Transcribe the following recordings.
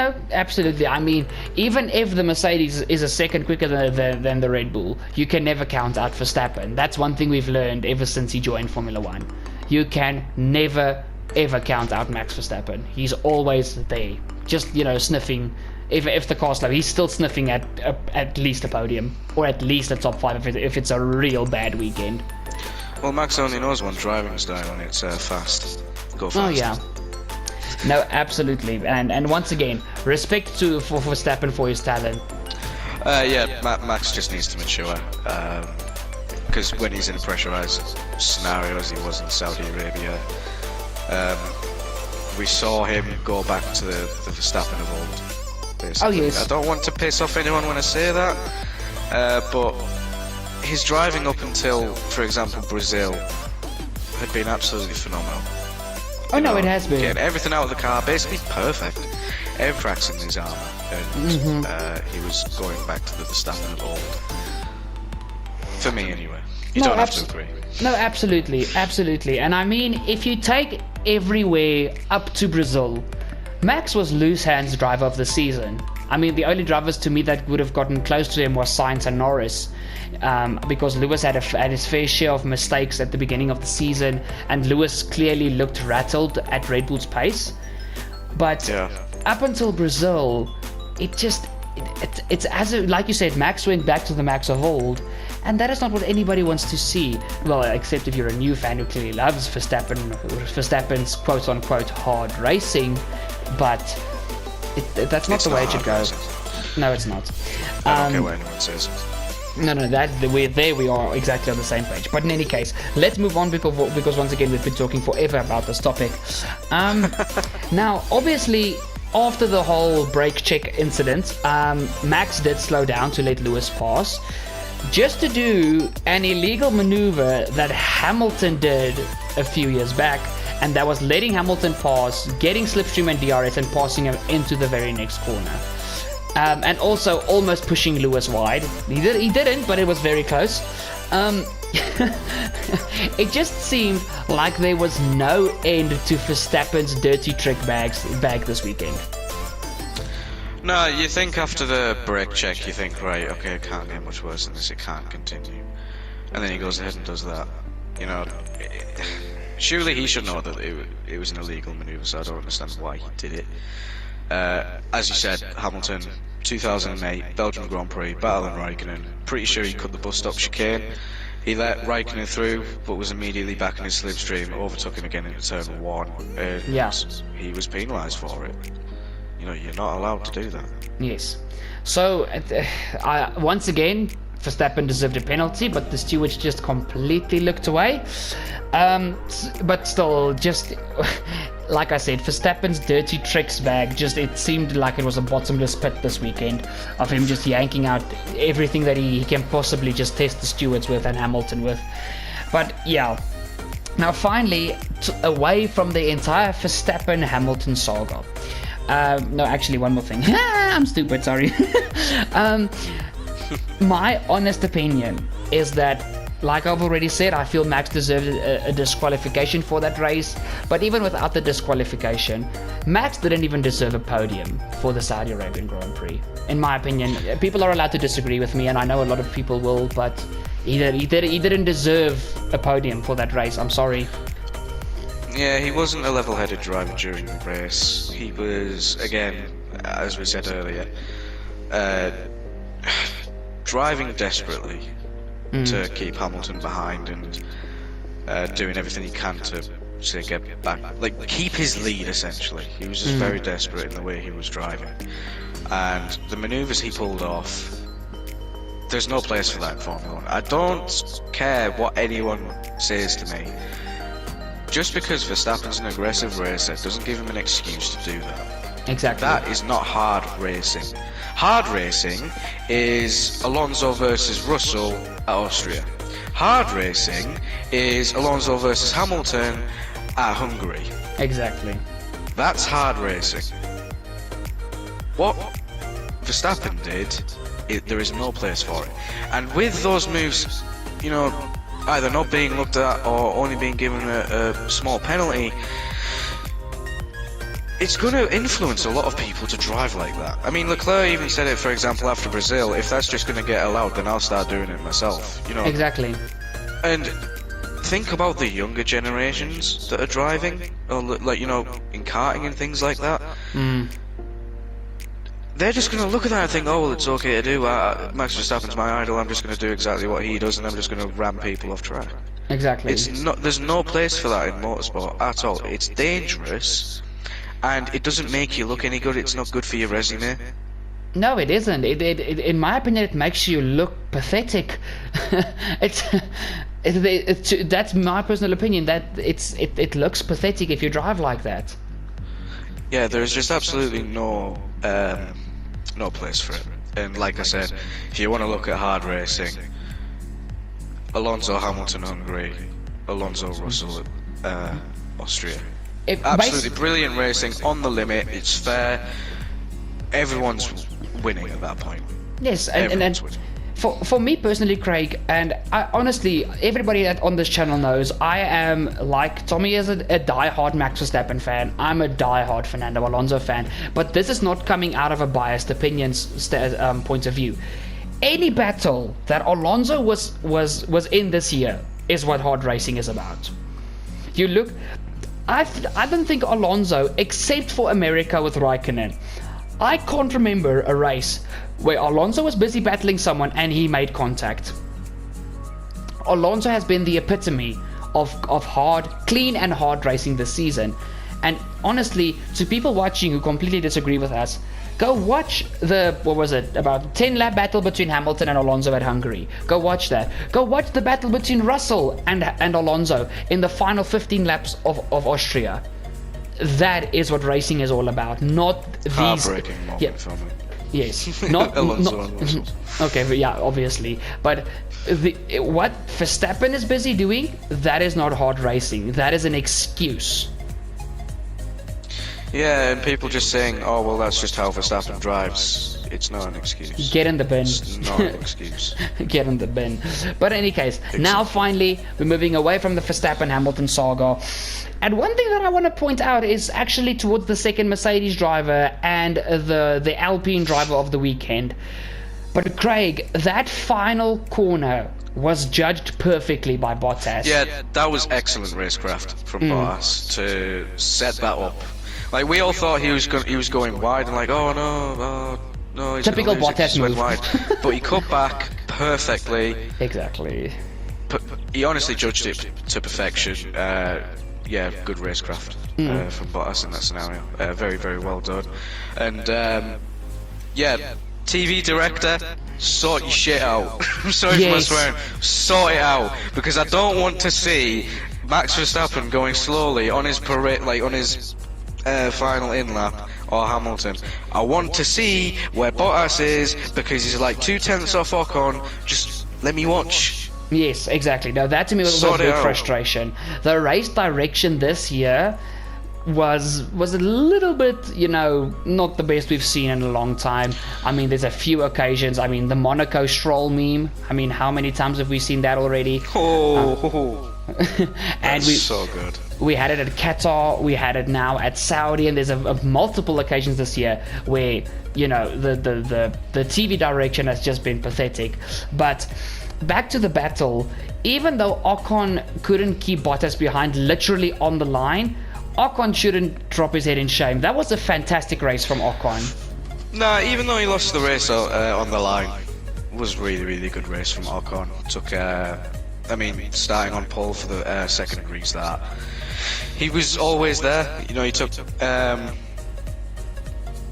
no, absolutely. I mean, even if the Mercedes is a second quicker than the Red Bull, you can never count out Verstappen. That's one thing we've learned ever since he joined Formula One. You can never, ever count out Max Verstappen. He's always there, just, sniffing. If the car's slow, he's still sniffing at least a podium, or at least a top 5 if it's a real bad weekend. Well, Max only knows one driving style, and it's fast. Go fast. Oh yeah. No, absolutely, and once again, respect for Verstappen for his talent. Max just needs to mature, because when he's in a pressurized scenario, as he was in Saudi Arabia, we saw him go back to the Verstappen of old, basically. Oh yes. I don't want to piss off anyone when I say that, but his driving up until, for example, Brazil, had been absolutely phenomenal. Oh no, it has been. Getting everything out of the car, basically perfect. Air cracks in his armour, and he was going back to the Verstappen of old. For me, anyway. You don't have to agree. No, absolutely. And I mean, if you take everywhere up to Brazil, Max was loose hands driver of the season. I mean, the only drivers to me that would have gotten close to him was Sainz and Norris, because Lewis had his fair share of mistakes at the beginning of the season, and Lewis clearly looked rattled at Red Bull's pace. But up until Brazil, it's as if, like you said, Max went back to the Max of old, and that is not what anybody wants to see. Well, except if you're a new fan who clearly loves Verstappen's quote-unquote hard racing, but that's not the way it should go. No, it's not. I don't care what anyone says. No, we are exactly on the same page. But in any case, let's move on because once again we've been talking forever about this topic. Now, obviously, after the whole brake check incident, Max did slow down to let Lewis pass, just to do an illegal maneuver that Hamilton did a few years back, and that was letting Hamilton pass, getting slipstream and DRS, and passing him into the very next corner. And also almost pushing Lewis wide. He didn't, but it was very close. It just seemed like there was no end to Verstappen's dirty trick bag this weekend. No, you think after the brake check, you think, right, okay, it can't get much worse than this, it can't continue. And then he goes ahead and does that. Surely he should know that it was an illegal manoeuvre, so I don't understand why he did it. As you said, Hamilton, 2008, Belgian Grand Prix, battle in Raikkonen. Pretty sure he cut the bus stop chicane. He let Raikkonen through, but was immediately back in his slipstream, overtook him again in turn 1, and he was penalised for it. You're not allowed to do that. Yes. So, once again, Verstappen deserved a penalty, but the stewards just completely looked away. But still, just like I said, Verstappen's dirty tricks bag, it seemed like it was a bottomless pit this weekend of him just yanking out everything that he can possibly just test the stewards with and Hamilton with. But yeah, now finally, away from the entire Verstappen-Hamilton saga. No, actually, one more thing. I'm stupid, sorry. My honest opinion is that, like I've already said, I feel Max deserved a disqualification for that race. But even without the disqualification, Max didn't even deserve a podium for the Saudi Arabian Grand Prix. In my opinion, people are allowed to disagree with me, and I know a lot of people will, but he didn't deserve a podium for that race. I'm sorry. Yeah, he wasn't a level-headed driver during the race. He was, again, as we said earlier, driving desperately to keep Hamilton behind and doing everything he can to get back, keep his lead essentially. He was just very desperate in the way he was driving, and the manoeuvres he pulled off, there's no place for that in Formula 1. I don't care what anyone says to me. Just because Verstappen's an aggressive racer doesn't give him an excuse to do that. Exactly. That is not hard racing. Hard racing is Alonso versus Russell at Austria. Hard racing is Alonso versus Hamilton at Hungary. Exactly. That's hard racing. What Verstappen did, there is no place for it. And with those moves, either not being looked at or only being given a small penalty, it's going to influence a lot of people to drive like that. I mean, Leclerc even said it, for example, after Brazil. If that's just going to get allowed, then I'll start doing it myself. You know. Exactly. And think about the younger generations that are driving, or like, you know, in karting and things like that. They're just going to look at that and think, oh, well, it's okay to do. Max Verstappen's my idol. I'm just going to do exactly what he does, and I'm just going to ram people off track. Exactly. It's not. There's no place for that in motorsport at all. It's dangerous, and it doesn't make you look any good. It's not good for your resume. No, it isn't. It in my opinion, it makes you look pathetic. That's my personal opinion. That it looks pathetic if you drive like that. Yeah, there's just absolutely no place for it. And like I said, if you want to look at hard racing, Alonso Hamilton Hungary, Alonso Russell Austria. Absolutely brilliant racing, on the limit, it's fair. Everyone's winning at that point. Yes, and for me personally, Craig, and I, honestly, everybody on this channel knows, I am, like Tommy, is a die-hard Max Verstappen fan. I'm a die-hard Fernando Alonso fan. But this is not coming out of a biased opinions point of view. Any battle that Alonso was in this year is what hard racing is about. You look, I don't think Alonso, except for America with Raikkonen, I can't remember a race where Alonso was busy battling someone and he made contact. Alonso has been the epitome of hard, clean and hard racing this season. And honestly, to people watching who completely disagree with us, go watch the, about 10 lap battle between Hamilton and Alonso at Hungary. Go watch that. Go watch the battle between Russell and Alonso in the final 15 laps of Austria. That is what racing is all about, not these... Heartbreaking moment for me. Yes, not... Okay, but yeah, obviously. But what Verstappen is busy doing, that is not hard racing. That is an excuse. Yeah, and people just saying, oh, well, that's just how Verstappen drives. It's not an excuse. Get in the bin. It's not an excuse. Get in the bin. But in any case, now finally, we're moving away from the Verstappen-Hamilton saga. And one thing that I want to point out is actually towards the second Mercedes driver and the Alpine driver of the weekend. But Craig, that final corner was judged perfectly by Bottas. Yeah, that was excellent racecraft from Bottas to set that up. Like, we all thought he was going wide, and like, oh no, he's typical gonna lose Bottas move. wide. But he cut back perfectly. Exactly. He honestly judged it to perfection. Yeah, good racecraft from Bottas in that scenario. Very, very well done. And yeah, TV director, sort your shit out. I'm sorry for my swearing. Sort it out, because I don't want to see Max Verstappen going slowly on his parade, like on his final in lap, or Hamilton. I want to see where Bottas is, because he's like 2/10 off Ocon. Just let me watch. Yes, exactly. Now that to me was a big frustration. The race direction this year was a little bit, you know, not the best we've seen in a long time. I mean, there's a few occasions. I mean, the Monaco Stroll meme. I mean, how many times have we seen that already? And that's so good. We had it at Qatar, we had it now at Saudi, and there's multiple occasions this year where, you know, the TV direction has just been pathetic. But back to the battle, even though Ocon couldn't keep Bottas behind literally on the line, Ocon shouldn't drop his head in shame. That was a fantastic race from Ocon. Nah, even though he lost the race on the line, it was really, really good race from Ocon. Took, I mean, starting on pole for the second restart. He was always there. You know, he took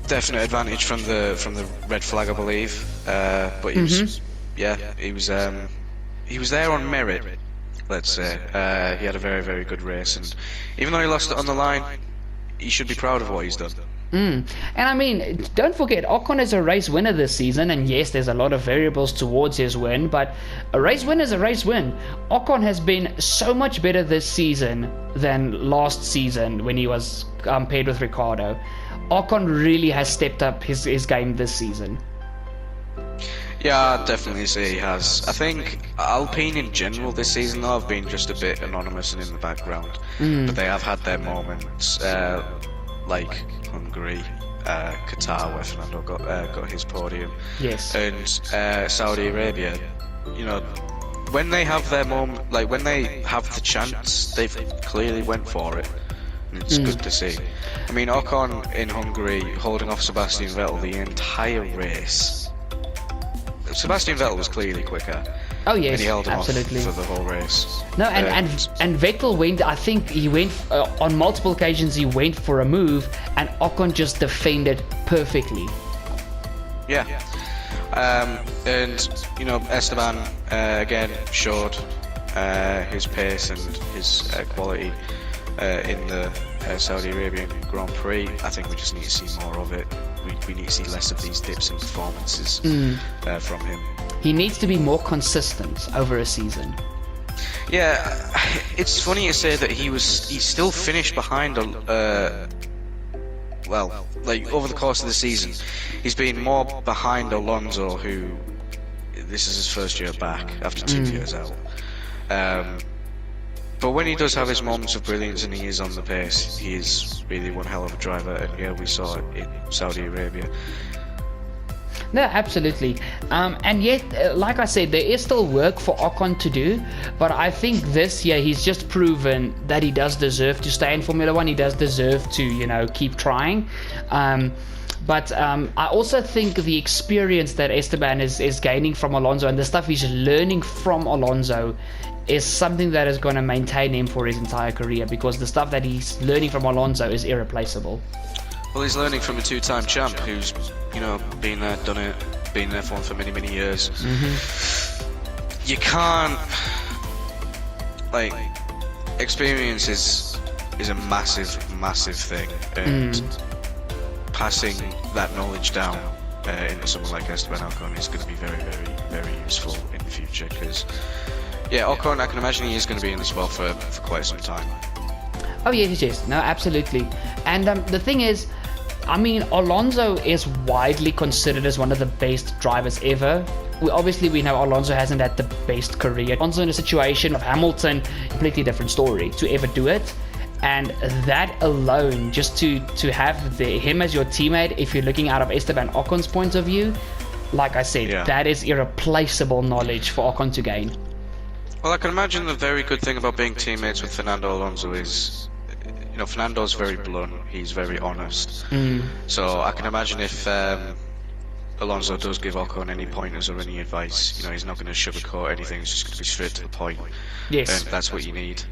definite advantage from the red flag, I believe. But he was, yeah, he was there on merit. Let's say he had a very, very good race, and even though he lost it on the line, he should be proud of what he's done. And I mean, don't forget, Ocon is a race winner this season, and yes, there's a lot of variables towards his win, but a race win is a race win. Ocon has been so much better this season than last season when he was paired with Ricciardo. Ocon really has stepped up his game this season. Yeah, I'd definitely say he has. I think Alpine in general this season, though, have been just a bit anonymous and in the background. But they have had their moments. like Hungary, Qatar, where Fernando got his podium, Yes. and Saudi Arabia, you know, when they have their moment, like when they have the chance, they've clearly went for it. And it's good to see. I mean, Ocon in Hungary holding off Sebastian Vettel the entire race. Sebastian Vettel was clearly quicker. Oh yes, and he held him absolutely. off for the whole race. No, and Vettel went. I think he went on multiple occasions. He went for a move, and Ocon just defended perfectly. Yeah, and you know, Esteban again showed his pace and his quality in the Saudi Arabian Grand Prix. I think we just need to see more of it. We need to see less of these dips in performances from him. He needs to be more consistent over a season. Yeah, it's funny to say that he still finished behind well, like over the course of the season, he's been more behind Alonso, who this is his first year back after 2 years out. But when he does have his moments of brilliance and he is on the pace, he is really one hell of a driver, and yeah, we saw it in Saudi Arabia. No, absolutely. And yet, like I said, there is still work for Ocon to do, but I think this year he's just proven that he does deserve to stay in Formula 1. He does deserve to, you know, keep trying. But I also think the experience that Esteban is gaining from Alonso and the stuff he's learning from Alonso is something that is going to maintain him for his entire career, because the stuff that he's learning from Alonso is irreplaceable. Well, he's learning from a two-time champ who's, you know, been there, done it, been there for many, many years. You can't, like, experience is a massive, massive thing, and passing that knowledge down into someone like Esteban Ocon is going to be very, very, very useful in the future, because, yeah, Ocon, I can imagine he is going to be in the spot for quite some time. Oh yes, no, absolutely. And the thing is, I mean, Alonso is widely considered as one of the best drivers ever. We know Alonso hasn't had the best career. Alonso in a situation of Hamilton, completely different story to ever do it. And that alone, just to have him as your teammate, if you're looking out of Esteban Ocon's point of view, like I said, that is irreplaceable knowledge for Ocon to gain. Well, I can imagine the very good thing about being teammates with Fernando Alonso is, you know, Fernando's very blunt, he's very honest. So I can imagine if Alonso does give Ocon any pointers or any advice, you know, he's not going to sugarcoat anything, it's just going to be straight to the point. Yes. And that's what you need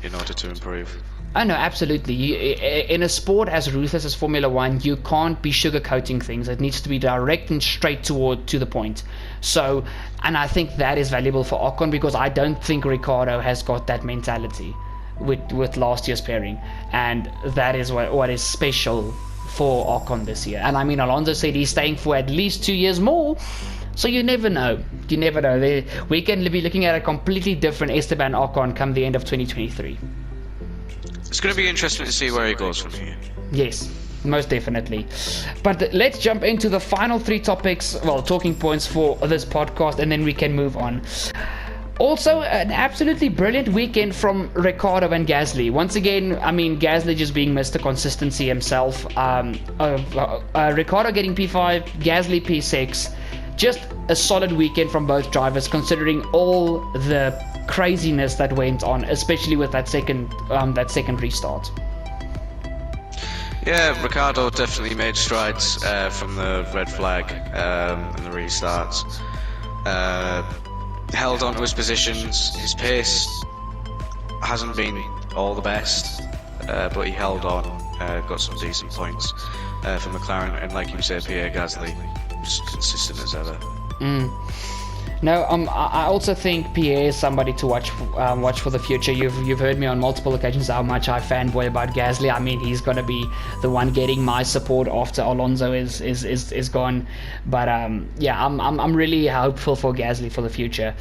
in order to improve. Oh no, absolutely. In a sport as ruthless as Formula 1, you can't be sugarcoating things. It needs to be direct and straight to the point. So, and I think that is valuable for Ocon, because I don't think Ricciardo has got that mentality with last year's pairing, and that is what is special for Ocon this year. And I mean, Alonso said he's staying for at least 2 years more, so you never know. We can be looking at a completely different Esteban Ocon come the end of 2023. It's going to be interesting to see where he goes from here. Yes, most definitely. But let's jump into the final three topics, talking points for this podcast, and then we can move on. Also, an absolutely brilliant weekend from Ricciardo and Gasly. Once again, I mean, Gasly just being Mr. Consistency himself. Ricciardo getting P5, Gasly P6. Just a solid weekend from both drivers, considering all the craziness that went on, especially with that second restart. Yeah, Ricciardo definitely made strides from the red flag and the restarts. Held on to his positions. His pace hasn't been all the best, but he held on, got some decent points from McLaren, and like you said, Pierre Gasly was consistent as ever. No, I also think Pierre is somebody to watch for the future. You've heard me on multiple occasions how much I fanboy about Gasly. I mean, he's going to be the one getting my support after Alonso is gone. But yeah, I'm really hopeful for Gasly for the future.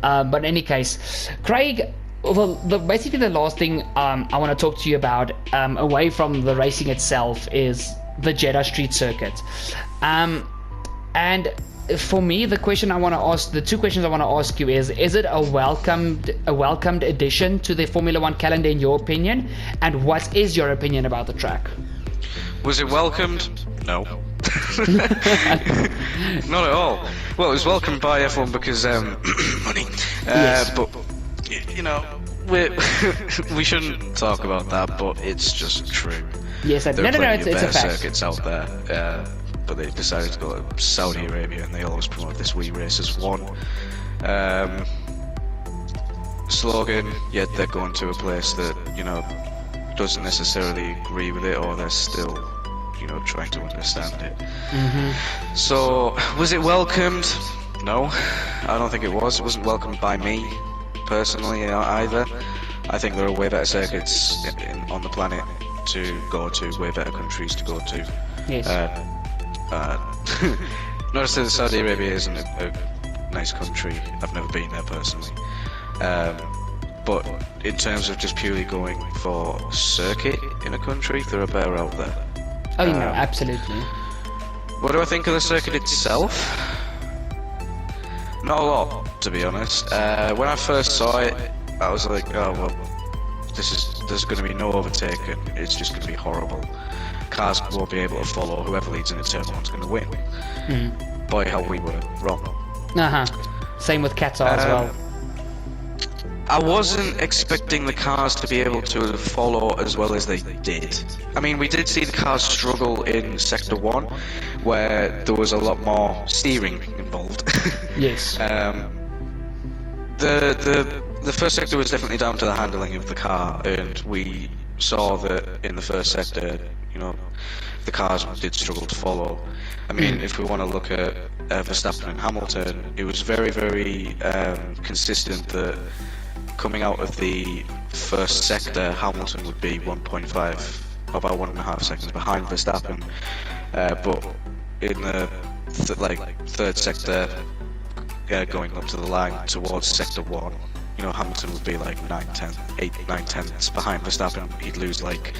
But in any case, Craig, basically the last thing I want to talk to you about, away from the racing itself, is the Jeddah Street Circuit. And for me, the two questions I want to ask you is it a welcomed addition to the Formula 1 calendar in your opinion? And what is your opinion about the track? Was it welcomed? No. Not at all. Well, it was welcomed by everyone because money. Yes. But you know, we shouldn't talk about that, but it's just true. Yes, There are no, plenty it's of a better fact. circuits out there, but they decided to go to Saudi Arabia, and they always promote this "We RacerZ slogan. Yet they're going to a place that doesn't necessarily agree with it, or they're still trying to understand it. So was it welcomed? No, I don't think it was. It wasn't welcomed by me personally either. I think there are way better circuits on the planet to go to, way better countries to go to. Yes. Not to say that Saudi Arabia isn't a nice country. I've never been there personally. But in terms of just purely going for circuit in a country, there are better out there. Oh, no, absolutely. What do I think of the circuit itself? Not a lot, to be honest. When I first saw it, I was like, oh well, there's going to be no overtaking. It's just going to be horrible. Cars won't be able to follow. Whoever leads into turn one's going to win. Boy, how we were wrong. Same with Qatar as well. I wasn't expecting the cars to be able to follow as well as they did. I mean, we did see the cars struggle in Sector 1, where there was a lot more steering involved. Yes. The first sector was definitely down to the handling of the car, and we saw that in the first sector, the cars did struggle to follow. I mean, if we want to look at Verstappen and Hamilton, it was very, very consistent that coming out of the first sector, Hamilton would be 1.5, about 1.5 seconds behind Verstappen, but in the third sector, going up to the line towards Sector 1, Hamilton would be like 8, 9 tenths behind Verstappen. He'd lose like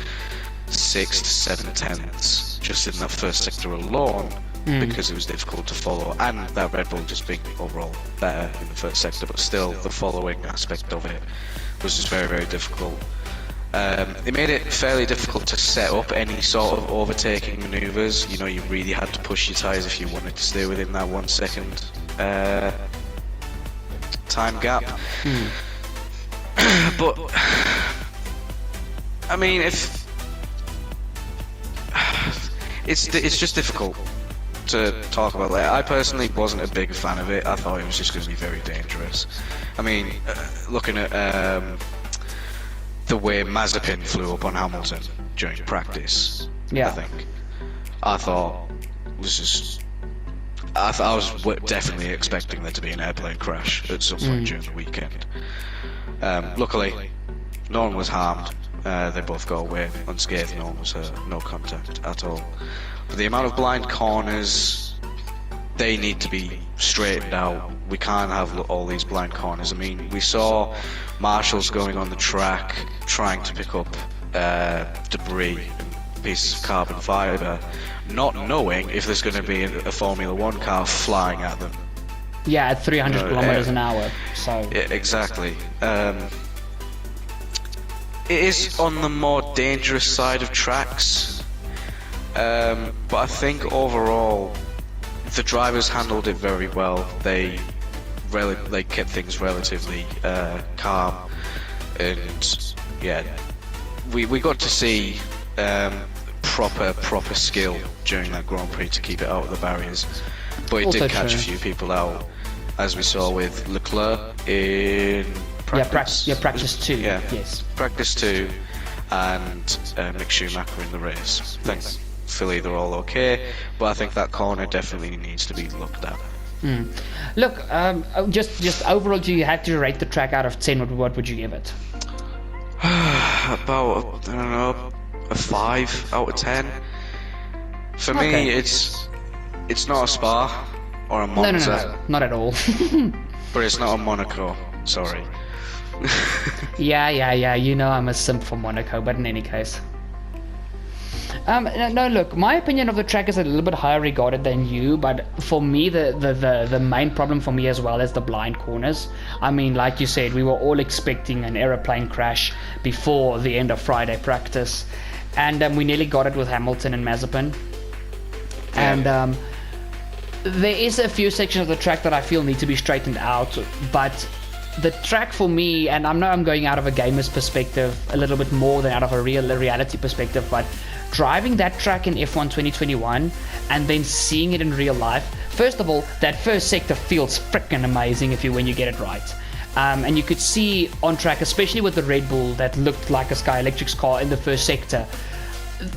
6 to 7 tenths just in that first sector alone, because it was difficult to follow, and that Red Bull just being overall better in the first sector, but still the following aspect of it was just very, very difficult. It made it fairly difficult to set up any sort of overtaking manoeuvres. You really had to push your tyres if you wanted to stay within that 1 second time gap. But I mean, it's just difficult to talk about that. I personally wasn't a big fan of it. I thought it was just going to be very dangerous. I mean, looking at the way Mazepin flew up on Hamilton during practice, Yeah. I thought was just. I was definitely expecting there to be an airplane crash at some point during the weekend. Luckily, no one was harmed. They both got away unscathed. No one was hurt. No contact at all. But the amount of blind corners, they need to be straightened out. We can't have all these blind corners. I mean, we saw marshals going on the track trying to pick up debris and pieces of carbon fibre, not knowing if there's going to be a Formula 1 car flying at them. Yeah, at 300 kilometers an hour. So. Yeah, exactly. It is on the more dangerous side of tracks, but I think overall the drivers handled it very well. They kept things relatively calm, and yeah, we got to see proper skill during that Grand Prix to keep it out of the barriers, but it Also did catch true. a few people out, as we saw with Leclerc in practice. Practice 2. Yeah. Yes. Practice 2, and Mick Schumacher in the race. Thankfully they're all okay, but I think that corner definitely needs to be looked at. Look, just overall, you had to rate the track out of 10. What would you give it? About, I don't know, a 5 out of 10. For me, Okay. it's not a Spa or a Monza, No, not at all. but it's not a Monaco. Sorry. Yeah, I'm a simp for Monaco, but in any case. No, look, my opinion of the track is a little bit higher regarded than you, but for me, the main problem for me as well is the blind corners. I mean, like you said, we were all expecting an aeroplane crash before the end of Friday practice, and we nearly got it with Hamilton and Mazepin. And there is a few sections of the track that I feel need to be straightened out, but the track for me, and I know I'm going out of a gamer's perspective a little bit more than out of a reality perspective, but driving that track in F1 2021 and then seeing it in real life, first of all, that first sector feels freaking amazing when you get it right. And you could see on track, especially with the Red Bull that looked like a Sky Electric's car in the first sector,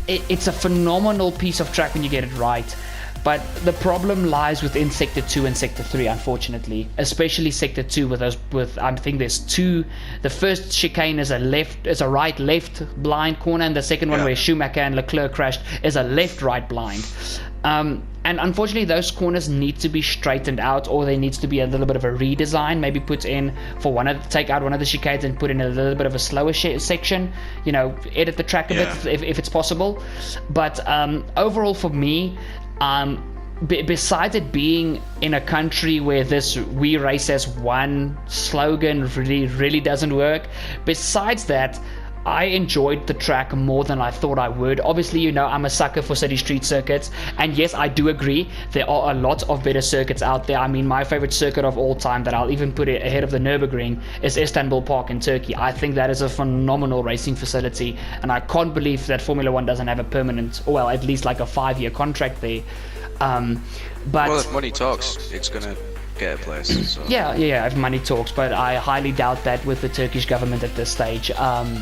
it's a phenomenal piece of track when you get it right. But the problem lies within Sector 2 and Sector 3, unfortunately. Especially Sector 2 with I think there's two. The first chicane is a right-left blind corner, and the second one where Schumacher and Leclerc crashed is a left-right blind. And unfortunately, those corners need to be straightened out, or there needs to be a little bit of a redesign, maybe put in take out one of the chicanes and put in a little bit of a slower section, edit the track a bit if it's possible. But overall for me, besides it being in a country where this "We Race as One" slogan really doesn't work, besides that, I enjoyed the track more than I thought I would. Obviously, I'm a sucker for city street circuits, and yes, I do agree there are a lot of better circuits out there. I mean, my favorite circuit of all time that I'll even put it ahead of the Nürburgring is Istanbul Park in Turkey. I think that is a phenomenal racing facility, and I can't believe that Formula One doesn't have a permanent, well, at least like a 5-year contract there. But well, if money talks, it's gonna get a place. So. Yeah, if money talks, but I highly doubt that with the Turkish government at this stage,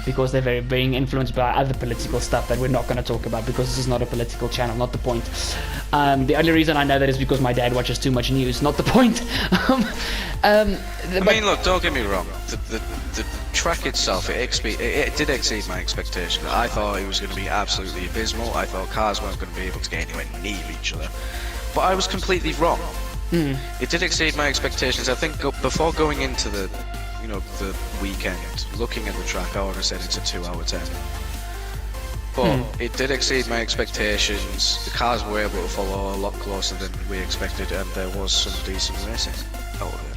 because they're being influenced by other political stuff that we're not going to talk about, because this is not a political channel, not the point. The only reason I know that is because my dad watches too much news, not the point. I mean, look, don't get me wrong, the track itself, it did exceed my expectation. I thought it was going to be absolutely abysmal. I thought cars weren't going to be able to get anywhere near each other, but I was completely wrong. It did exceed my expectations. I think before going into the weekend, looking at the track, I would have said it's a 2 out of 10. But it did exceed my expectations. The cars were able to follow a lot closer than we expected, and there was some decent racing out of it.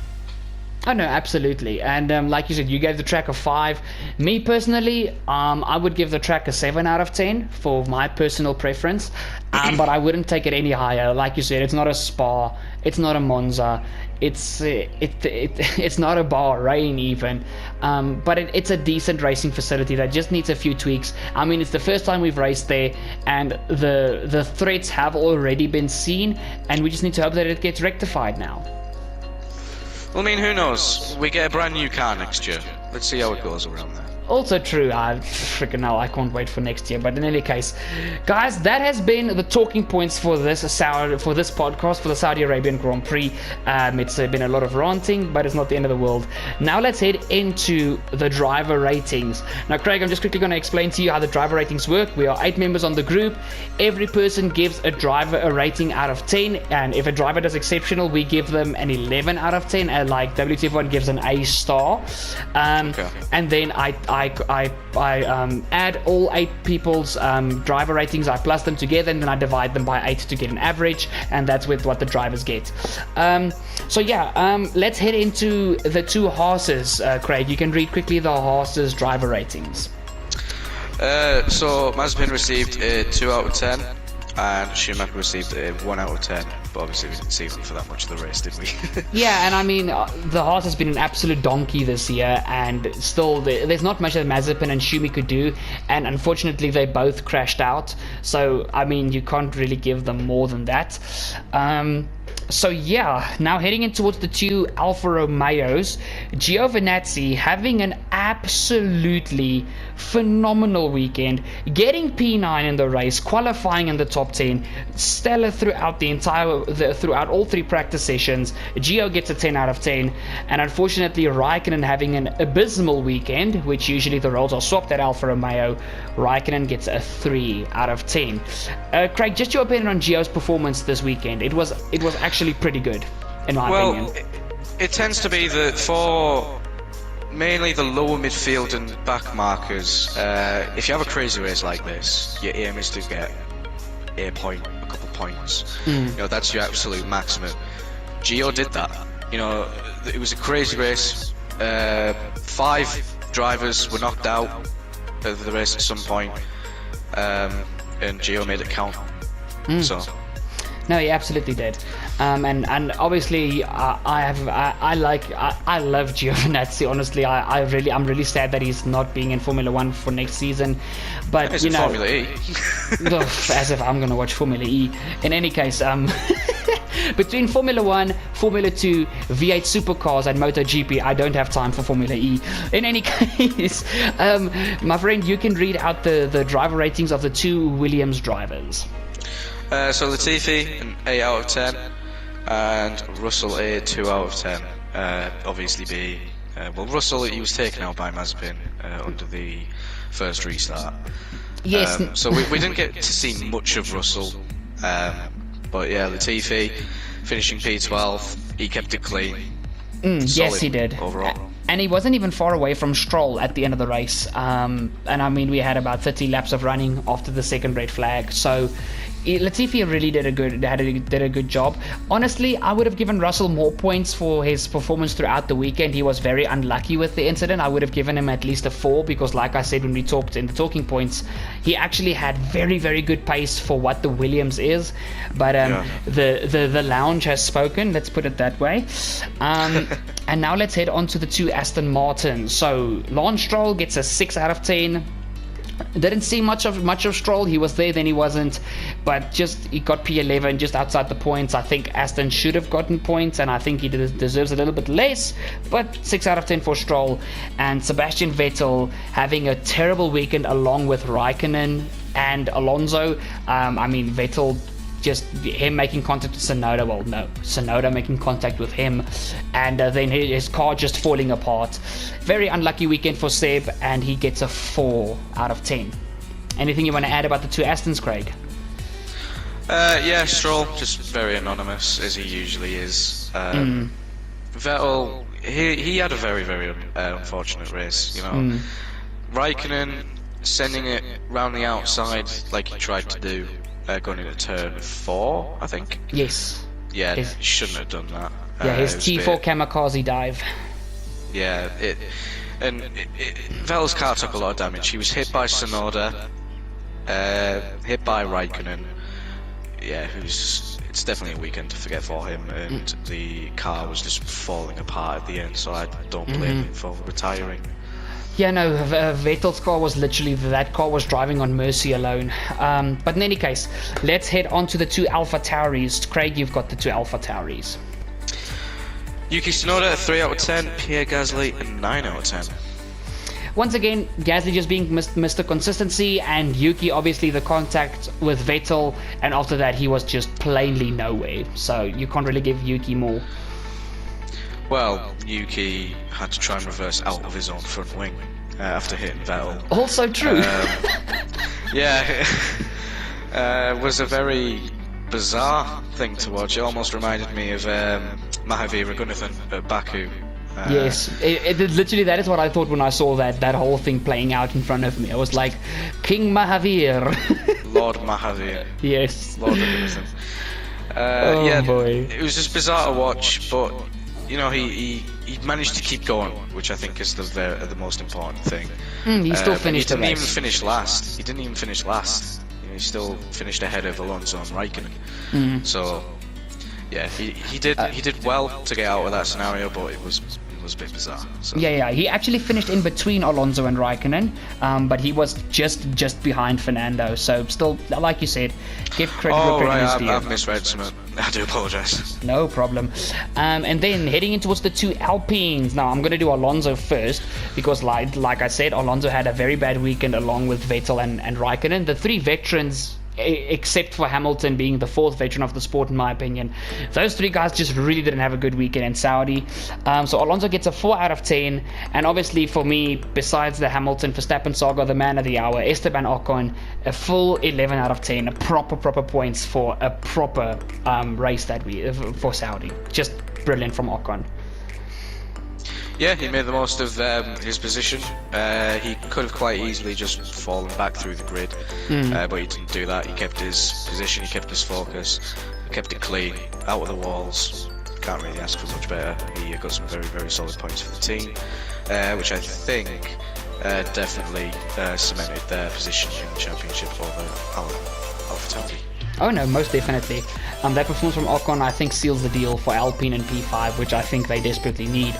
Oh no, absolutely. And like you said, you gave the track a 5. Me personally, I would give the track a 7 out of 10 for my personal preference. But I wouldn't take it any higher. Like you said, it's not a Spa, it's not a Monza, it's not a Bahrain even. But it's a decent racing facility that just needs a few tweaks. I mean, it's the first time we've raced there, and the threats have already been seen, and we just need to hope that it gets rectified now. Well, I mean, who knows? We get a brand new car next year. Let's see how it goes around there. Also true. I can't wait for next year. But in any case, guys, that has been the talking points for this podcast for the Saudi Arabian Grand Prix. It's been a lot of ranting, but it's not the end of the world. Now let's head into the driver ratings. Now, Craig, I'm just quickly going to explain to you how the driver ratings work. We are 8 members on the group. Every person gives a driver a rating out of 10, and if a driver does exceptional, we give them an 11 out of 10. And like WTF1 gives an A star. Okay. And then I add all 8 people's driver ratings, I plus them together, and then I divide them by 8 to get an average, and that's with what the drivers get. Let's head into the 2 horses. Craig, you can read quickly the horses' driver ratings. So Mazepin received a 2 out of 10, and Schumacher received a 1 out of 10. But obviously we didn't see them for that much of the race, did we? Yeah, and I mean, the horse has been an absolute donkey this year, and still there's not much that Mazepin and Schumi could do, and unfortunately they both crashed out, so I mean, you can't really give them more than that. Now heading in towards the 2 Alfa Romeos, Giovinazzi having an absolutely phenomenal weekend, getting P9 in the race, qualifying in the top 10, stellar throughout all 3 practice sessions. Gio gets a 10 out of 10, and unfortunately Raikkonen having an abysmal weekend, which usually the roles are swapped at Alfa Romeo. Raikkonen gets a 3 out of 10. Craig, just your opinion on Gio's performance this weekend. It was actually pretty good, in my opinion. Well, it tends to be that for mainly the lower midfield and back markers, if you have a crazy race like this, your aim is to get a couple points. That's your absolute maximum. Gio did that. It was a crazy race. 5 drivers were knocked out of the race at some point, and Gio made it count. So. No, he absolutely did, and obviously I love Giovinazzi. Honestly, I'm really sad that he's not being in Formula One for next season. But you know, Formula E. As if I'm gonna watch Formula E. In any case, between Formula One, Formula 2, V8 supercars, and MotoGP, I don't have time for Formula E. In any case, my friend, you can read out the driver ratings of the two Williams drivers. So Latifi, an 8 out of 10, and Russell, a 2 out of 10. Obviously Russell, he was taken out by Mazepin under the first restart. Yes. So we didn't get to see much of Russell, but yeah, Latifi, finishing P12, he kept it clean. Yes, he did. Overall. And he wasn't even far away from Stroll at the end of the race. And I mean, we had about 30 laps of running after the second red flag. So Latifi really did a good job. Honestly, I would have given Russell more points for his performance throughout the weekend. He was very unlucky with the incident. I would have given him at least a 4 because, like I said when we talked in the talking points, he actually had very, very good pace for what the Williams is. But the lounge has spoken. Let's put it that way. And now let's head on to the two Aston Martins. So Lance Stroll gets a 6 out of 10. Didn't see much of Stroll. He was there, then he wasn't, but he got P11 just outside the points. I think Aston should have gotten points, and I think he deserves a little bit less, but 6 out of 10 for Stroll. And Sebastian Vettel having a terrible weekend along with Raikkonen and Alonso. I mean, Vettel, just him making contact with Tsunoda making contact with him, and then his car just falling apart. Very unlucky weekend for Seb, and he gets a 4 out of 10. Anything you want to add about the two Astons, Craig? Yeah, Stroll, just very anonymous, as he usually is. Vettel, he had a very, very unfortunate race, you know. Raikkonen sending it round the outside like he tried to do. Going into turn 4, I think. Yes. Yeah, he shouldn't have done that. Yeah, his T4 kamikaze dive. Yeah, Vettel's car took a lot of damage. He was hit by Tsunoda, hit by Raikkonen. Yeah, it's definitely a weekend to forget for him, and the car was just falling apart at the end, so I don't blame him for retiring. Yeah, no, Vettel's car was literally, that car was driving on mercy alone. But in any case, let's head on to the two Alpha Tauris. Craig, you've got the two Alpha Tauris. Yuki Tsunoda, a 3 out of 10. Pierre Gasly, a 9 out of 10. Once again, Gasly just being Mr. Consistency, and Yuki obviously the contact with Vettel, and after that he was just plainly nowhere. So you can't really give Yuki more. Well, Yuki had to try and reverse out of his own front wing after hitting Vettel. Also true. Yeah, it was a very bizarre thing to watch. It almost reminded me of Mahavir Raghunathan at Baku. Yes, it literally, that is what I thought when I saw that whole thing playing out in front of me. I was like, King Mahavir. Lord Mahavir. Yes. Lord Raghunathan. Oh yeah, boy. It was just bizarre to watch, but you know, he managed to keep going, which I think is the most important thing. He still finished the race. He didn't even finish last. He still finished ahead of Alonso and Raikkonen. So, yeah, he did well to get out of that scenario, but it was a bit bizarre. So. Yeah, he actually finished in between Alonso and Raikkonen, but he was just behind Fernando. So still, like you said, give credit where credit is due. I've misread something. I do apologise. No problem. And then heading in towards the two Alpines. Now I'm going to do Alonso first because, like I said, Alonso had a very bad weekend along with Vettel and Raikkonen. The three veterans, except for Hamilton being the fourth veteran of the sport in my opinion, those three guys just really didn't have a good weekend in Saudi. So Alonso gets a 4 out of 10, and obviously for me, besides the Hamilton Verstappen saga, the man of the hour, Esteban Ocon, a full 11 out of 10, a proper points for a proper race for Saudi. Just brilliant from Ocon. Yeah, he made the most of his position. He could have quite easily just fallen back through the grid, but he didn't do that. He kept his position, he kept his focus, kept it clean, out of the walls. Can't really ask for much better. He got some very solid points for the team, which I think definitely cemented their position in the championship over Alpha Tauri. Oh no, most definitely. That performance from Ocon, I think, seals the deal for Alpine and P5, which I think they desperately need.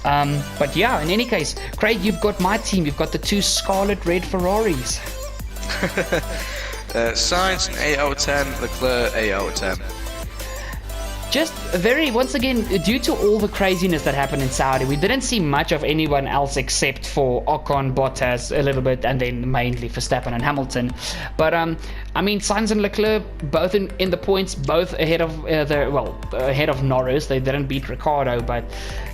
But yeah, in any case, Craig, you've got my team. You've got the 2 scarlet red Ferraris. Sainz, an 8 out of 10. Leclerc, 8 out of 10. Just once again, due to all the craziness that happened in Saudi, we didn't see much of anyone else except for Ocon, Bottas a little bit, and then mainly Verstappen and Hamilton. But I mean, Sainz and Leclerc both in the points, both ahead of ahead of Norris. They didn't beat Ricciardo,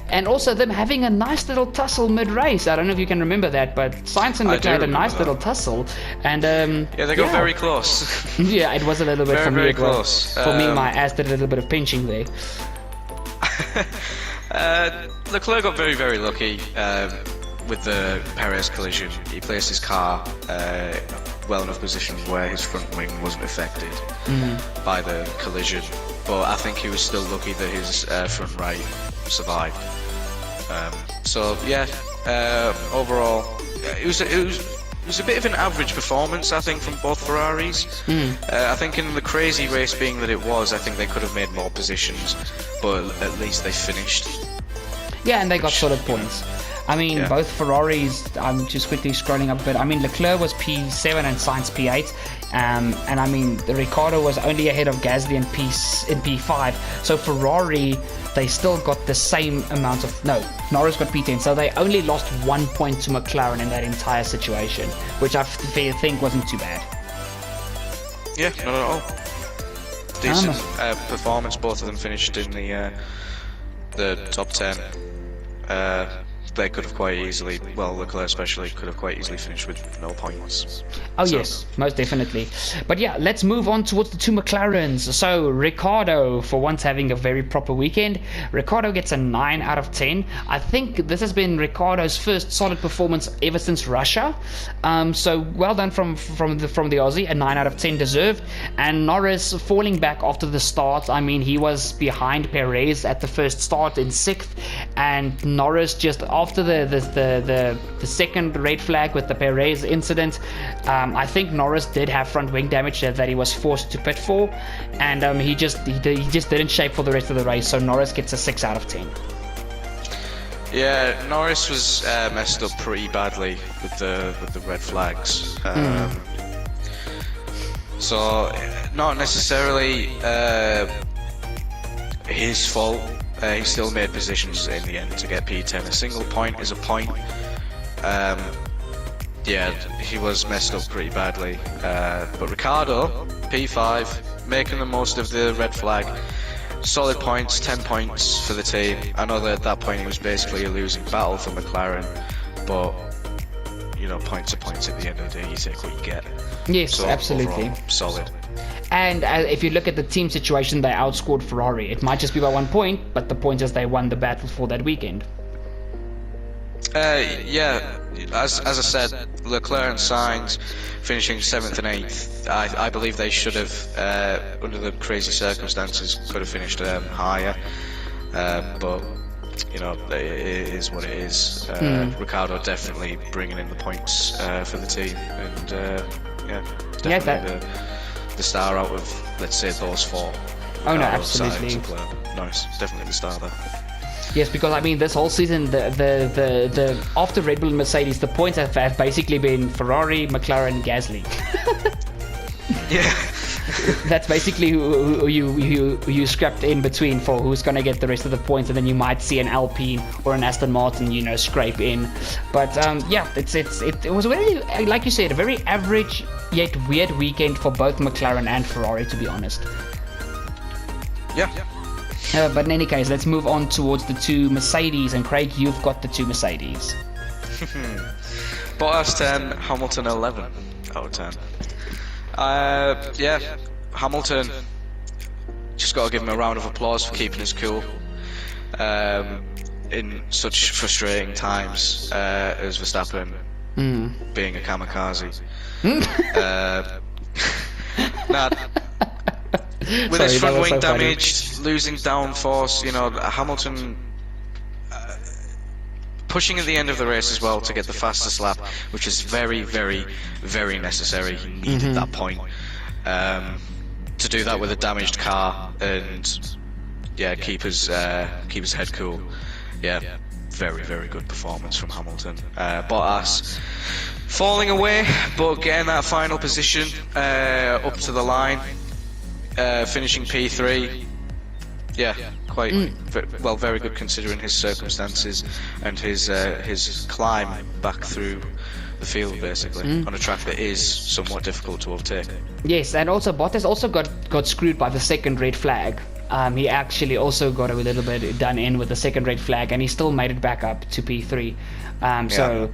and also them having a nice little tussle mid-race. I don't know if you can remember that, but Sainz and Leclerc had a nice little tussle, and they got very close. Yeah, it was a little bit very, for me. Very close. For me, my ass did a little bit of pinching there. Leclerc got very, very lucky with the Perez collision. He placed his car well enough positioned where his front wing wasn't affected by the collision, but I think he was still lucky that his front right survived. So yeah, overall, it was a bit of an average performance, I think, from both Ferraris. I think in the crazy race being that it was, I think they could have made more positions, but at least they finished. Yeah, and they got solid points. I mean, both Ferraris, I'm just quickly scrolling up a bit. I mean, Leclerc was P7 and Sainz P8. And I mean, Ricciardo was only ahead of Gasly in P5. So Ferrari, they still got the same amount of... No, Norris got P10. So they only lost 1 point to McLaren in that entire situation, which I think wasn't too bad. Yeah, not at all. Decent performance. Both of them finished in the top 10. They could have quite easily, well, Leclerc especially, could have quite easily finished with no points. Oh, so. Yes, most definitely. But yeah, let's move on towards the 2 McLarens. So, Ricciardo, for once having a very proper weekend. Ricciardo gets a 9 out of 10. I think this has been Ricciardo's first solid performance ever since Russia. So, well done from the Aussie, a 9 out of 10 deserved. And Norris falling back after the start. I mean, he was behind Perez at the first start in 6th. And Norris just after the second red flag with the Perez incident, I think Norris did have front wing damage that he was forced to pit for, and he just didn't shape for the rest of the race. So Norris gets a 6 out of 10. Yeah, Norris was messed up pretty badly with the red flags. So not necessarily his fault. He still made positions in the end to get P10. A single point is a point. Yeah, he was messed up pretty badly. But Ricciardo, P5, making the most of the red flag. Solid points, 10 points for the team. I know that at that point it was basically a losing battle for McLaren, but you know, points are points at the end of the day. You take what you get. Yes, so absolutely. Overall, solid. And if you look at the team situation, they outscored Ferrari. It might just be by 1 point, but the point is they won the battle for that weekend. Yeah, as I said, Leclerc and Sainz finishing 7th and 8th. I believe they should have, under the crazy circumstances, could have finished higher. But you know, it is what it is. Ricciardo definitely bringing in the points for the team, and yeah, definitely the star out of, let's say, those 4. Oh no, absolutely. Nice, definitely the star there. Yes, because I mean, this whole season, the after Red Bull and Mercedes, the points have basically been Ferrari, McLaren, Gasly. Yeah. That's basically who you scrapped in between for who's going to get the rest of the points, and then you might see an Alpine or an Aston Martin, you know, scrape in. But yeah, it was very, like you said, a very average yet weird weekend for both McLaren and Ferrari, to be honest. Yeah. But in any case, let's move on towards the 2 Mercedes, and Craig, you've got the 2 Mercedes. Bottas 10, Hamilton 11 out of 10. Yeah, Hamilton, just got to give him a round of applause for keeping his cool in such frustrating times as Verstappen being a kamikaze. With his front wing damaged, losing downforce, you know, Hamilton pushing at the end of the race as well to get the fastest lap, which is very, very, very necessary. He needed that point. To do that with a damaged car and keep his head cool. Yeah, very, very good performance from Hamilton. Bottas falling away, but getting that final position up to the line, finishing P3. Yeah, quite very good considering his circumstances and his climb back through the field, basically, on a track that is somewhat difficult to overtake. Yes, and also Bottas also got screwed by the second red flag. He actually also got a little bit done in with the second red flag, and he still made it back up to P3. So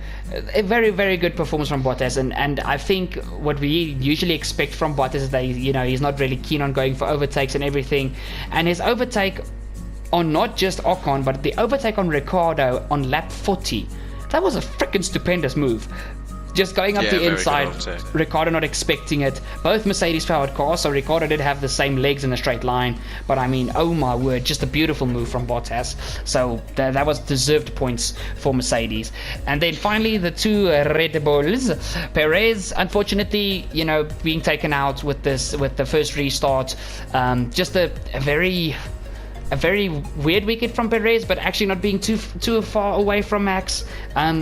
a very, very good performance from Bottas, and I think what we usually expect from Bottas is that he's not really keen on going for overtakes and everything, and his overtake on not just Ocon but the overtake on Ricciardo on lap 40, that was a freaking stupendous move. Just going up the inside, Ricciardo not expecting it. Both Mercedes powered cars, so Ricciardo did have the same legs in a straight line. But I mean, oh my word, just a beautiful move from Bottas. So that was deserved points for Mercedes. And then finally, the two Red Bulls. Perez, unfortunately, being taken out with the first restart. Just a very weird weekend from Perez, but actually not being too far away from Max.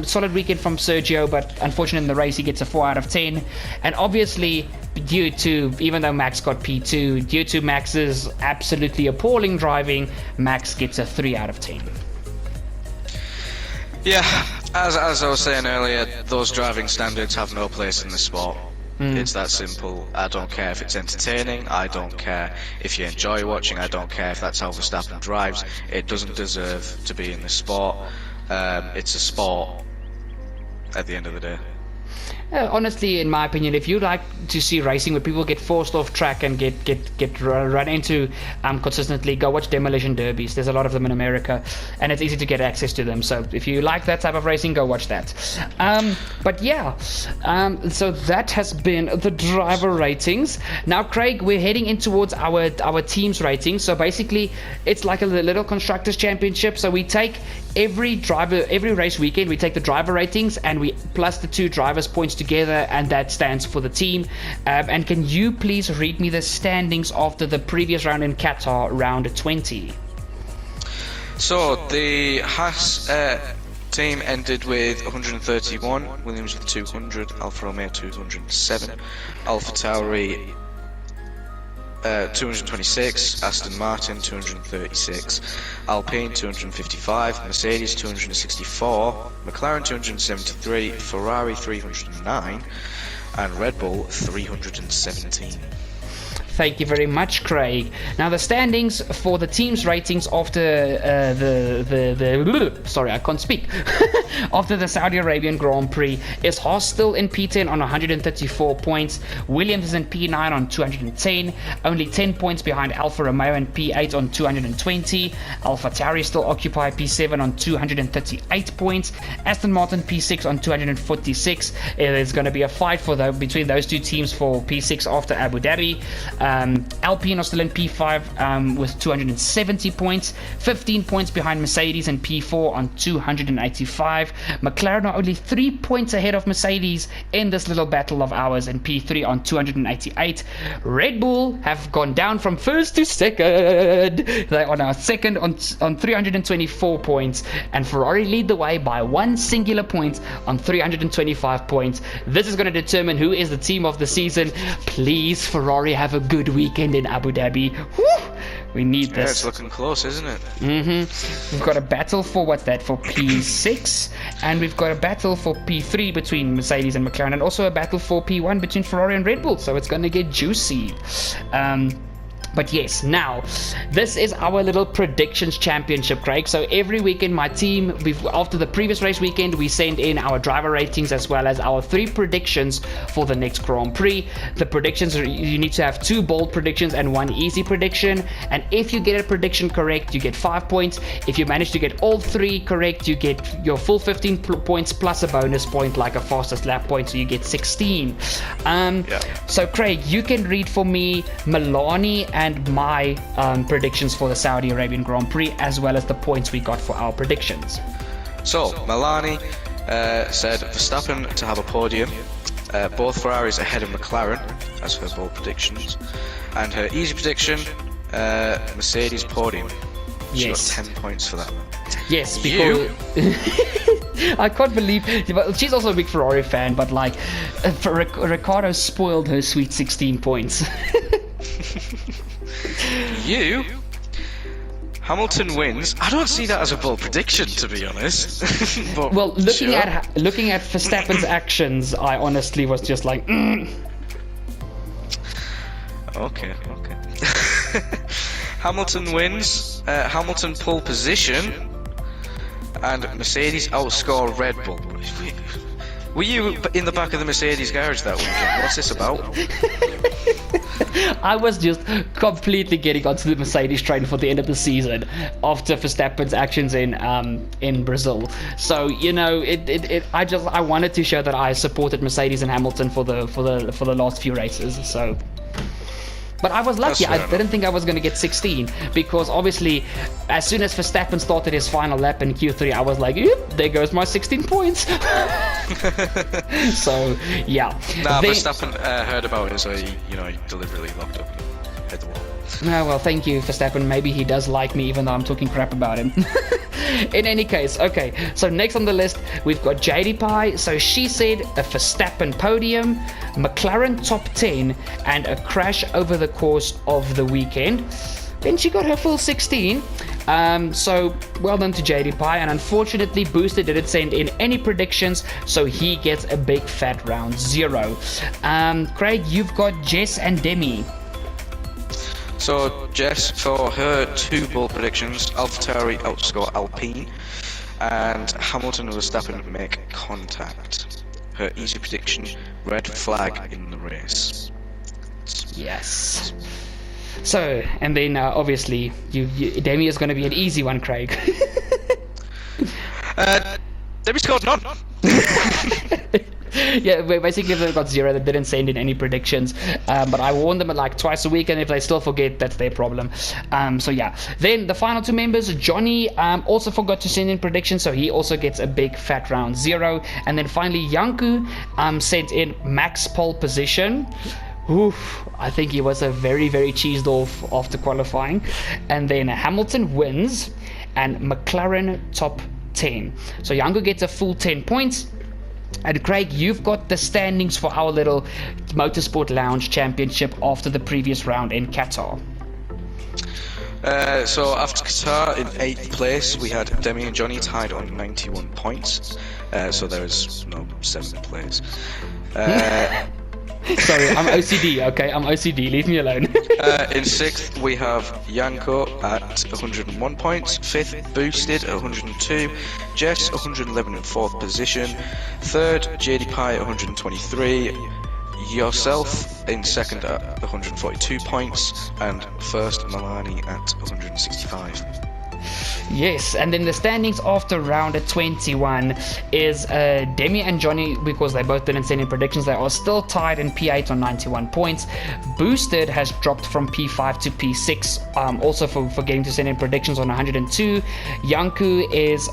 Solid weekend from Sergio, but unfortunately in the race he gets a 4 out of 10. And obviously, even though Max got P2, due to Max's absolutely appalling driving, Max gets a 3 out of 10. Yeah, as I was saying earlier, those driving standards have no place in the sport. It's that simple. I don't care if it's entertaining, I don't care if you enjoy watching, I don't care if that's how Verstappen drives. It doesn't deserve to be in the sport. It's a sport at the end of the day. Honestly, in my opinion, if you like to see racing where people get forced off track and get run into consistently, go watch demolition derbies. There's a lot of them in America, and it's easy to get access to them. So if you like that type of racing, go watch that. But yeah, so that has been the driver ratings. Now, Craig, we're heading in towards our team's ratings. So basically, it's like a little constructors championship. So we take every race weekend, we take the driver ratings and we plus the two drivers' points together, and that stands for the team. And can you please read me the standings after the previous round in Qatar, round 20? So the Haas team ended with 131, Williams with 200, Alfa Romeo 207, Alfa Tauri 226, Aston Martin 236, Alpine 255, Mercedes 264, McLaren 273, Ferrari 309, and Red Bull 317. Thank you very much, Craig. Now the standings for the team's ratings after sorry, I can't speak. After the Saudi Arabian Grand Prix is Haas still in P10 on 134 points. Williams is in P9 on 210, only 10 points behind Alfa Romeo in P8 on 220. Alfa Tauri still occupy P7 on 238 points. Aston Martin P6 on 246. There's going to be a fight between those two teams for P6 after Abu Dhabi. Alpine are still in P5 with 270 points, 15 points behind Mercedes in P4 on 285. McLaren are only 3 points ahead of Mercedes in this little battle of ours in P3 on 288. Red Bull have gone down from first to second. They are now second on 324 points, and Ferrari lead the way by one singular point on 325 points. This is going to determine who is the team of the season. Please, Ferrari, have a good weekend in Abu Dhabi. Woo! We need this. Yeah, it's looking close, isn't it? We've got a battle for for P6, and we've got a battle for P3 between Mercedes and McLaren, and also a battle for P1 between Ferrari and Red Bull, so it's going to get juicy. But yes, now, this is our little predictions championship, Craig. So every weekend, my team, after the previous race weekend, we send in our driver ratings as well as our 3 predictions for the next Grand Prix. The predictions, you need to have 2 bold predictions and 1 easy prediction. And if you get a prediction correct, you get 5 points. If you manage to get all 3 correct, you get your full 15 points plus a bonus point like a fastest lap point, so you get 16. So Craig, you can read for me Melanie and my predictions for the Saudi Arabian Grand Prix, as well as the points we got for our predictions. So, Melanie said Verstappen to have a podium, both Ferraris ahead of McLaren, as her bold predictions, and her easy prediction, Mercedes podium. She got 10 points for that. Yes, because I can't believe. But she's also a big Ferrari fan, but like, Ricciardo spoiled her sweet 16 points. You. Hamilton wins. I don't see that as a bold prediction, to be honest. But well, looking at Verstappen's actions, I honestly was just like, Okay. Hamilton wins. Hamilton pole position, and Mercedes outscore Red Bull. Were you in the back of the Mercedes garage that weekend? What's this about? I was just completely getting onto the Mercedes train for the end of the season after Verstappen's actions in Brazil. So you know, I wanted to show that I supported Mercedes and Hamilton for the last few races. So. But I was lucky. I didn't think I was going to get 16 because obviously as soon as Verstappen started his final lap in Q3, I was like, yep, there goes my 16 points. So, yeah. Nah, Verstappen heard about it, so he deliberately locked up and hit the wall. Oh, well, thank you, Verstappen. Maybe he does like me, even though I'm talking crap about him. In any case, okay. So next on the list, we've got Jadepie. So she said a Verstappen podium, McLaren top 10, and a crash over the course of the weekend. Then she got her full 16. So well done to Jadepie. And unfortunately, Booster didn't send in any predictions, so he gets a big fat round 0. Craig, you've got Jess and Demi. So Jess, for her 2 bold predictions, AlphaTauri outscore Alpine, and Hamilton and Verstappen make contact. Her easy prediction, red flag in the race. Yes. So, and then obviously, Demi is going to be an easy one, Craig. Demi scored none. Yeah, basically they got 0. They didn't send in any predictions, but I warn them like twice a week, and if they still forget, that's their problem. So yeah, then the final 2 members, Jonny also forgot to send in predictions, so he also gets a big fat round 0. And then finally Janco sent in max pole position. Oof, I think he was a very cheesed off after qualifying. And then Hamilton wins and McLaren top 10. So Janco gets a full 10 points. And Craig, you've got the standings for our little Motorsport Lounge championship after the previous round in Qatar. So after Qatar, in 8th place, we had Demi and Jonny tied on 91 points. So there is no 7th place. Sorry, I'm OCD, okay? I'm OCD, leave me alone. In 6th, we have Janco at 101 points. 5th, Boosted at 102. Jess, 111 in 4th position. 3rd, Jadepie at 123. Yourself in 2nd at 142 points. And 1st, Melanie at 165. Yes, and then the standings after round 21 is Demi and Jonny, because they both didn't send in predictions. They are still tied in P8 on 91 points. Boosted has dropped from P5 to P6, also for getting to send in predictions on 102. Janco is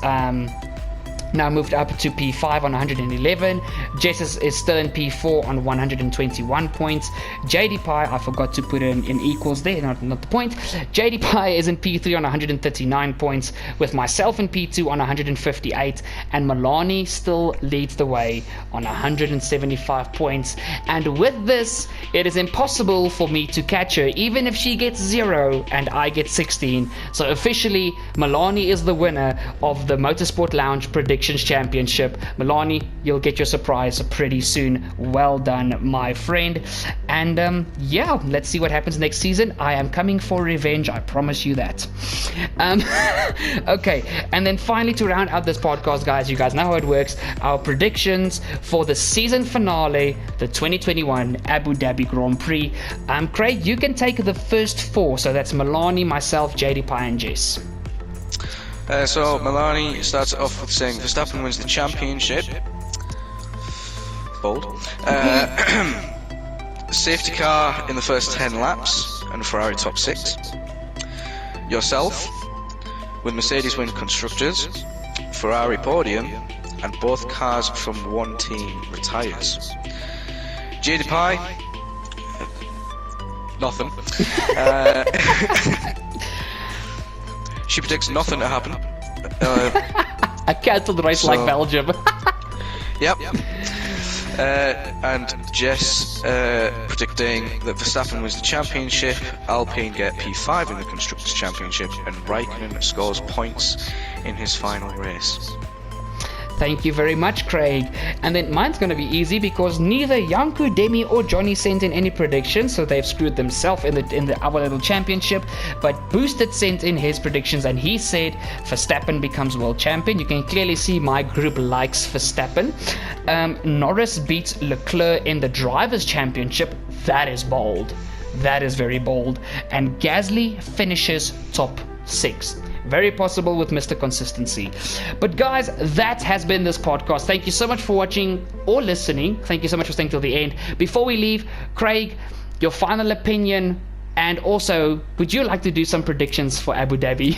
now moved up to P5 on 111. Jess is still in P4 on 121 points. Jadepie, I forgot to put in equals there, not the point. Jadepie is in P3 on 139 points, with myself in P2 on 158, and Melanie still leads the way on 175 points. And with this, it is impossible for me to catch her, even if she gets 0 and I get 16. So officially, Melanie is the winner of the Motorsport Lounge Predictions Championship. Melanie, you'll get your surprise pretty soon. Well done, my friend. And yeah, let's see what happens next season. I am coming for revenge, I promise you that. Okay, and then finally, to round out this podcast, guys, you guys know how it works. Our predictions for the season finale, the 2021 Abu Dhabi Grand Prix. Craig, you can take the first 4, so that's Melanie, myself, Jadepie, and Jess. So Melanie starts off with saying Verstappen wins the championship. Bold. Safety car in the first 10 laps and Ferrari top 6. Yourself with Mercedes win constructors. Ferrari podium, and both cars from one team retires. Jadepie, nothing. She predicts nothing to happen. A cancelled race like Belgium. Yep. And Jess predicting that Verstappen wins the championship, Alpine get P5 in the Constructors' Championship, and Raikkonen scores points in his final race. Thank you very much, Craig. And then mine's going to be easy because neither Janco, Demi, or Jonny sent in any predictions, so they've screwed themselves in the our little championship. But Boosted sent in his predictions, and he said Verstappen becomes world champion. You can clearly see my group likes Verstappen. Norris beats Leclerc in the Drivers' Championship. That is bold. That is very bold. And Gasly finishes top 6. Very possible with Mr. Consistency. But guys, that has been this podcast. Thank you so much for watching or listening. Thank you so much for staying till the end. Before we leave, Craig, your final opinion, and also, would you like to do some predictions for Abu Dhabi?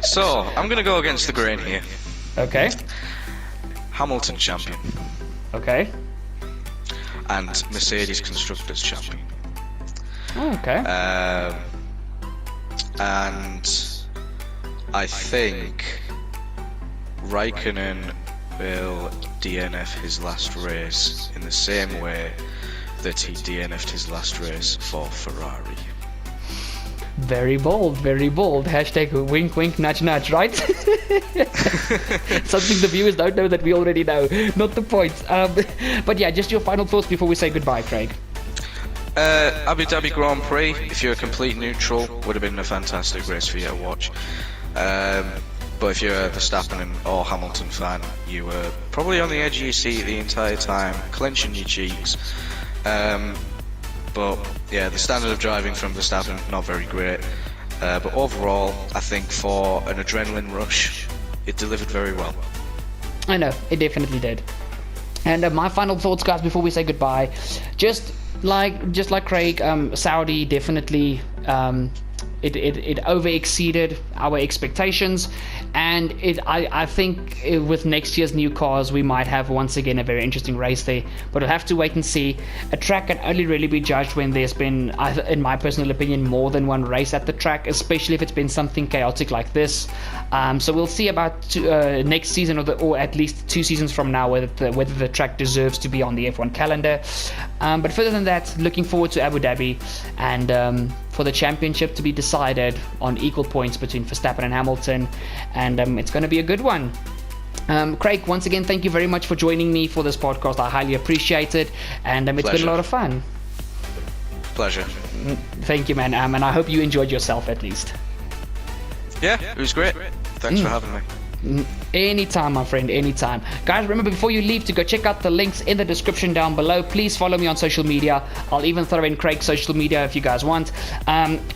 So, I'm going to go against the grain here. Okay. Hamilton champion. Okay. And Mercedes Constructors champion. Oh, okay. And I think Raikkonen will DNF his last race in the same way that he DNF'd his last race for Ferrari. Very bold, very bold. Hashtag wink wink nudge nudge, right? Something the viewers don't know that we already know. Not the point. But yeah, just your final thoughts before we say goodbye, Craig. Abu Dhabi Grand Prix, if you're a complete neutral, would have been a fantastic race for you to watch. But if you're a Verstappen or Hamilton fan, you were probably on the edge of your seat the entire time, clenching your cheeks. But yeah, the standard of driving from Verstappen, not very great. But overall, I think for an adrenaline rush, it delivered very well. I know, it definitely did. And my final thoughts, guys, before we say goodbye, just like Craig, Saudi definitely it over exceeded our expectations, and I think with next year's new cars we might have once again a very interesting race there, but we'll have to wait and see. A track can only really be judged when there's been, in my personal opinion, more than one race at the track, especially if it's been something chaotic like this. So we'll see about next season or at least 2 seasons from now whether the track deserves to be on the F1 calendar. But further than that, looking forward to Abu Dhabi, and for the championship to be decided on equal points between Verstappen and Hamilton, and it's going to be a good one. Craig, once again, thank you very much for joining me for this podcast. I highly appreciate it, and it's been a lot of fun. Pleasure. Thank you, man, and I hope you enjoyed yourself at least. Yeah, it was great. Thanks for having me. Anytime, my friend, anytime. Guys, remember before you leave to go check out the links in the description down below. Please follow me on social media. I'll even throw in Craig's social media if you guys want.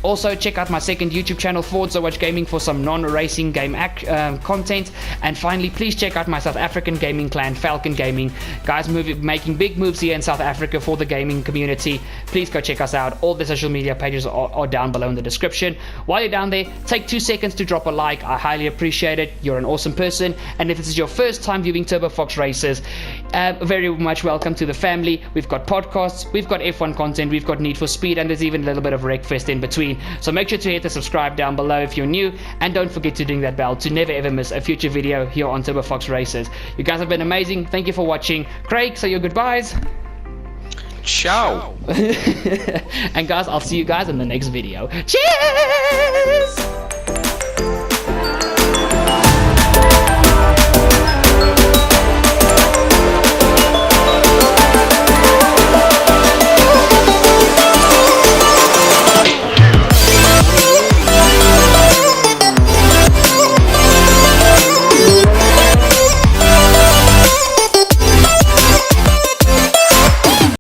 Also check out my second YouTube channel, Forza Watch Gaming, for some non-racing game content. And finally, please check out my South African gaming clan, Falcon Gaming. Guys, making big moves here in South Africa for the gaming community. Please go check us out. All the social media pages are down below in the description. While you're down there, take 2 seconds to drop a like. I highly appreciate it. You're an awesome person. And if this is your first time viewing Turbo Fox races, very much welcome to the family. We've got podcasts, we've got F1 content, we've got Need for Speed, and there's even a little bit of Wreckfest in between. So make sure to hit the subscribe down below if you're new, and don't forget to ding that bell to never ever miss a future video here on Turbo Fox Races. You guys have been amazing. Thank you for watching. Craig, say your goodbyes. Ciao. And guys, I'll see you guys in the next video. Cheers!